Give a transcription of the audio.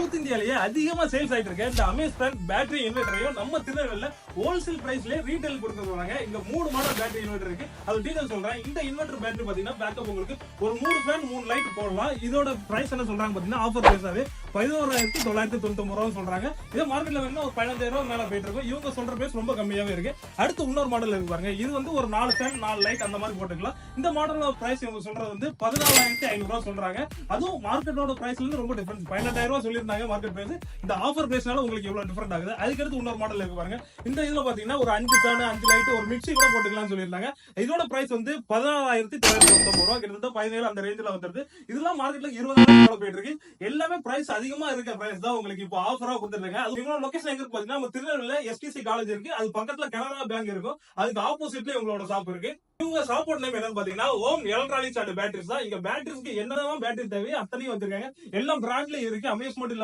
South இந்தியாலயே அதிகமா sales ஆயிட்டு இருக்க இந்த அமேஸ்டன் பேட்டரி இன்வெர்டரையும் நம்ம திருநெல்வேலியில ஹோல்சேல் பிரைஸ்லயே ரீட்டைல் கொடுத்துருவாங்க. இங்க 3 மாடல் பேட்டரி இன்வெர்டர் இருக்கு. அது டீடைல் சொல்றேன். இந்த இன்வெர்டர் பேட்டரி பாத்தீங்கன்னா பேக்கப் உங்களுக்கு ஒரு 3 ஃபேன் 3 லைட் போடலாம். இதோட பிரைஸ் என்ன சொல்றாங்க பாத்தீங்கன்னா ஆஃபர் பிரைஸாவே 11,999 சொல்றாங்க. இது மார்க்கெட்ல வேணும்னா ஒரு 15,000 மேல போயிட்டு இருக்கும். இவங்க சொல்ற பிரைஸ் ரொம்ப கம்மியாவே இருக்கு. அடுத்து இன்னொரு மாடல் இருக்கு பாருங்க. இது வந்து ஒரு 4 ஃபேன் 4 லைட் அந்த மாதிரி போட்டுக்கலாம். இந்த மாடலோட பிரைஸ் இவங்க சொல்றது வந்து 14,500 சொல்றாங்க. அதுவும் மார்க்கெட்டோட பிரைஸ்ல இருந்து ரொம்ப டிஃபரன்ஸ். 15,000 சொல்லியிருந்தாங்க மார்க்கெட் பிரைஸ். இந்த ஆஃபர் பிரைஸ்னால உங்களுக்கு எவ்வளவு டிஃபரெண்ட் ஆகுது. அதுக்கடுத்து இன்னொரு மாடல் இருக்கு பாருங்க. இந்த இதுல பாத்தீங்கன்னா ஒரு 5 ஃபேன் 5 லைட் ஒரு மிக்ஸி கூட போட்டுக்கலாம்னு சொல்லியிருந்தாங்க. இதோட பிரைஸ் வந்து 16,999 கிட்டத்தட்ட 17 அந்த ரேஞ்சில வந்துருது. இதெல்லாம் மார்க்கெட்ல 20,000 மேல போயிட்டு இருக்கு. எல்லாமே பிரைஸ் அதிகமா இருக்க பிரைஸ் தான் உங்களுக்கு இப்போ ஆஃபரா கொடுத்துருக்காங்க. அது இவங்களோட லொகேஷன் எங்க இருக்கு பாத்தீங்கன்னா நம்ம திருநெல்வேலியில எஸ்டிசி காலேஜ் இருக்கு. அது பக்கத்துல கனரா பேங்க் இருக்கும். அதுக்கு ஆப்போசிட்ல இவங்களோட ஷாப் இருக்கு. இவங்க ஷாப்போட நேம் என்னன்னு பாத்தீங்கன்னா ஓம் எலக்ட்ரானிக்ஸ் அண்ட் பேட்டரிஸ் தான். இங்க பேட்டரிஸ்க்கு என்னதான் பேட்டரி தேவையோ அத்தனையும் வச்சிருக்காங்க. எல்லாம் பிராண்ட்லயும் இருக்கு. அமேஸ்மெண்ட்